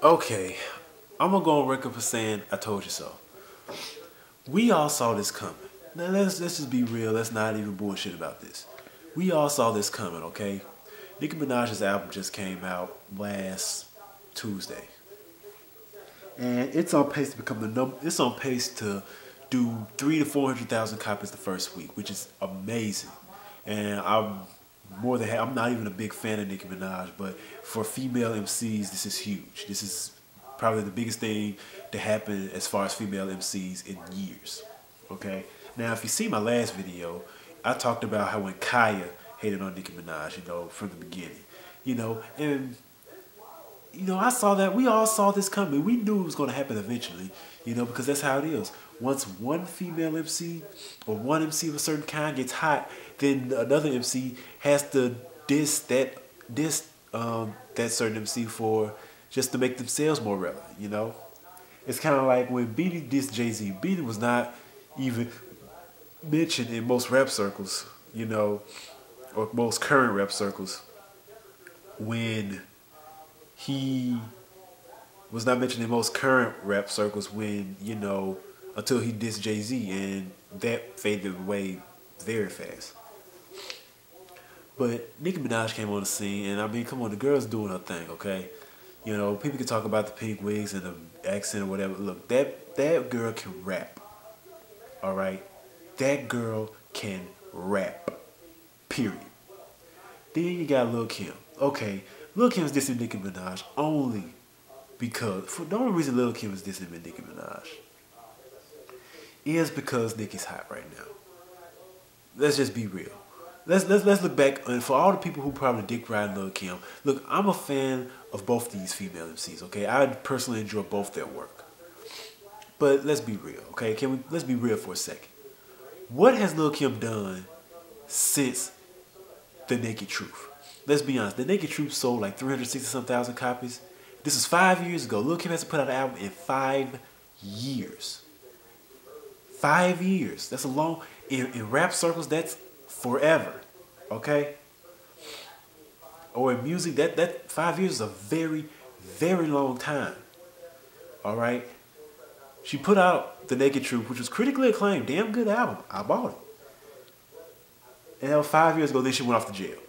Okay, I'm gonna go on record for saying I told you so. We all saw this coming. Now let's just be real. Let's not even bullshit about this. We all saw this coming, okay? Nicki Minaj's album just came out last Tuesday, and it's on pace to become the number. It's on pace to do 300,000 to 400,000 copies the first week, which is amazing. And I'm not even a big fan of Nicki Minaj, but for female MCs, this is huge. This is probably the biggest thing to happen as far as female MCs in years. Okay. Now, if you see my last video, I talked about how when Kaya hated on Nicki Minaj, from the beginning, and I saw that. We all saw this coming. We knew it was going to happen eventually, because that's how it is. Once one female MC or one MC of a certain kind gets hot, then another MC has to diss that certain MC for just to make themselves more relevant. It's kind of like when Beanie dissed Jay-Z. Beanie was not even mentioned in most rap circles, or most current rap circles, when he was not mentioned in most current rap circles until he dissed Jay-Z, and that faded away very fast. But Nicki Minaj came on the scene, and I mean, come on, the girl's doing her thing, okay? People can talk about the pink wigs and the accent or whatever. Look, that girl can rap, all right? That girl can rap, period. Then you got Lil Kim. Okay, Lil Kim is dissing Nicki Minaj only because, the only reason Lil Kim is dissing Nicki Minaj is because Nicki's hot right now. Let's just be real. Let's look back, and for all the people who probably dick ride Lil Kim, look, I'm a fan of both these female MCs, okay? I personally enjoy both their work. But let's be real, okay? Let's be real for a second. What has Lil Kim done since The Naked Truth? Let's be honest. The Naked Truth sold like 360-some-thousand copies. This is 5 years ago. Lil Kim hasn't put out an album in 5 years. 5 years. That's a long... In rap circles, that's forever. Okay? Or in music, that 5 years is a very, very long time. Alright? She put out The Naked Truth, which was critically acclaimed. Damn good album. I bought it. And 5 years ago, then she went off to jail.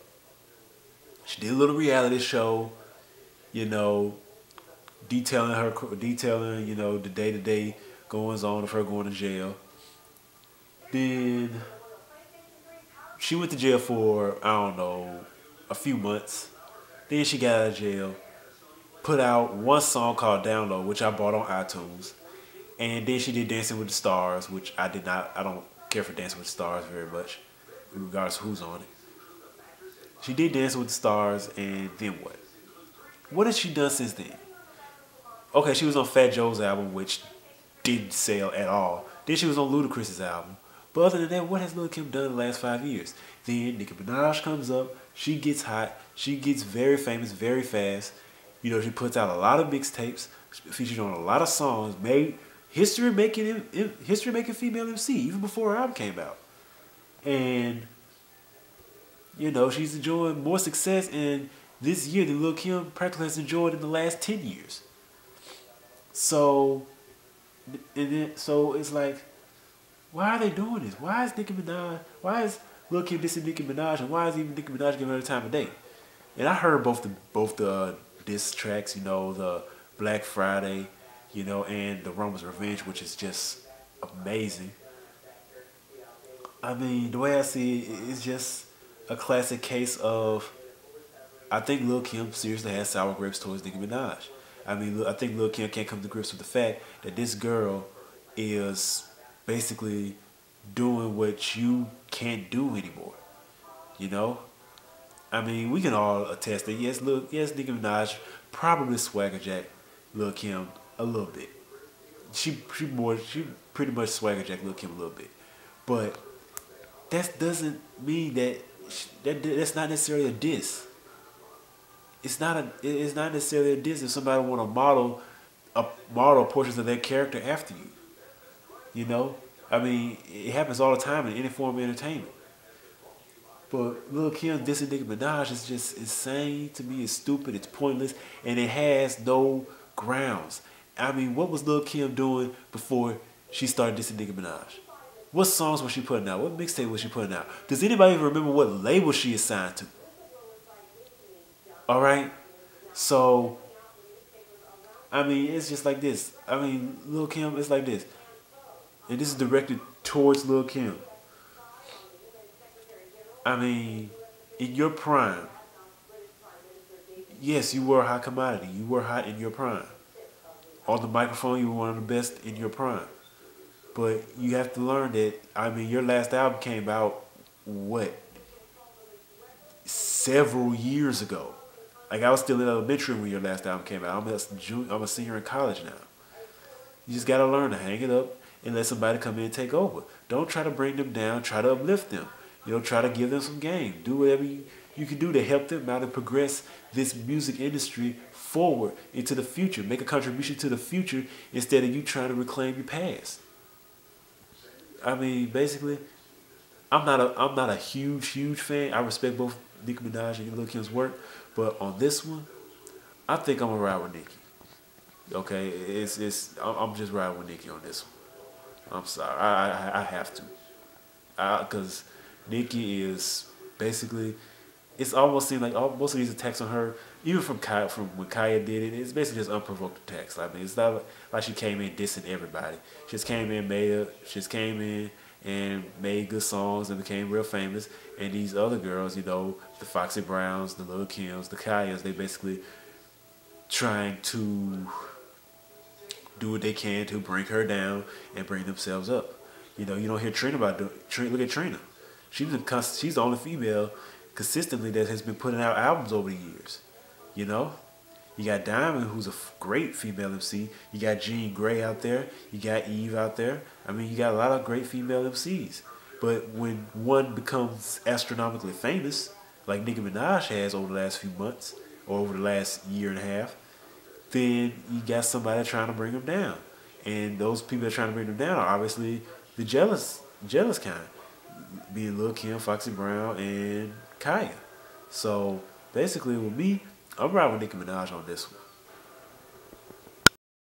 She did a little reality show, detailing the day-to-day goings on of her going to jail. Then she went to jail for, I don't know, a few months. Then she got out of jail, put out one song called Download, which I bought on iTunes. And then she did Dancing with the Stars, which I don't care for Dancing with the Stars very much, regardless of who's on it. She did Dancing with the Stars, and then what? What has she done since then? Okay, she was on Fat Joe's album, which didn't sell at all. Then she was on Ludacris's album. But other than that, what has Lil Kim done in the last 5 years? Then Nicki Minaj comes up, she gets hot, she gets very famous very fast. She puts out a lot of mixtapes, featured on a lot of songs, made history-making female MC, even before her album came out. And she's enjoying more success in this year than Lil Kim practically has enjoyed in the last 10 years. So it's like, why are they doing this? Why is Lil Kim dissing Nicki Minaj, and why is even Nicki Minaj giving her the time of day? And I heard both the diss tracks, the Black Friday, and the Roman's Revenge, which is just amazing. I mean, the way I see it, it's just a classic case of, I think Lil Kim seriously has sour grapes towards Nicki Minaj. I mean, I think Lil Kim can't come to grips with the fact that this girl is basically doing what you can't do anymore. I mean, we can all attest that yes, Nicki Minaj probably swagger jacked Lil Kim a little bit. She pretty much swagger jacked Lil Kim a little bit, but that doesn't mean that's not necessarily a diss. It's not necessarily a diss if somebody want to model portions of their character after you. I mean, it happens all the time in any form of entertainment. But Lil Kim dissing Nicki Minaj is just insane to me. It's stupid. It's pointless, and it has no grounds. I mean, what was Lil Kim doing before she started dissing Nicki Minaj? What songs was she putting out? What mixtape was she putting out? Does anybody even remember what label she is signed to? All right. So, I mean, it's just like this. I mean, Lil Kim, it's like this. And this is directed towards Lil Kim. I mean, in your prime, yes, you were a hot commodity. You were hot in your prime. On the microphone, you were one of the best in your prime. But you have to learn that, I mean, your last album came out, what, several years ago. Like, I was still in elementary when your last album came out. I'm a senior in college now. You just got to learn to hang it up and let somebody come in and take over. Don't try to bring them down. Try to uplift them. You know, try to give them some game. Do whatever you can do to help them out and progress this music industry forward into the future. Make a contribution to the future instead of you trying to reclaim your past. I mean, basically, I'm not a huge fan. I respect both Nicki Minaj and Lil Kim's work, but on this one, I think I'm gonna ride with Nicki. Okay, I'm just riding with Nicki on this one. I'm sorry, I have to, because Nicki is basically. It's almost seemed like most of these attacks on her, even from when Kaya did it, it's basically just unprovoked attacks. I mean, it's not like she came in dissing everybody. She just came in and made good songs and became real famous. And these other girls, you know, the Foxy Browns, the Lil Kims, the Kayas, they basically trying to do what they can to bring her down and bring themselves up. You know, you don't hear Trina about doing. Look at Trina. She's the only female consistently that has been putting out albums over the years. You know, you got Diamond, who's a great female MC. You got Jean Grey out there. You got Eve out there. I mean, you got a lot of great female MCs. But when one becomes astronomically famous, like Nicki Minaj has over the last few months or over the last year and a half, then you got somebody trying to bring them down. And those people that are trying to bring them down are obviously the jealous kind, being Lil Kim, Foxy Brown, and Kaya. So basically with me, I'm riding with Nicki Minaj on this one.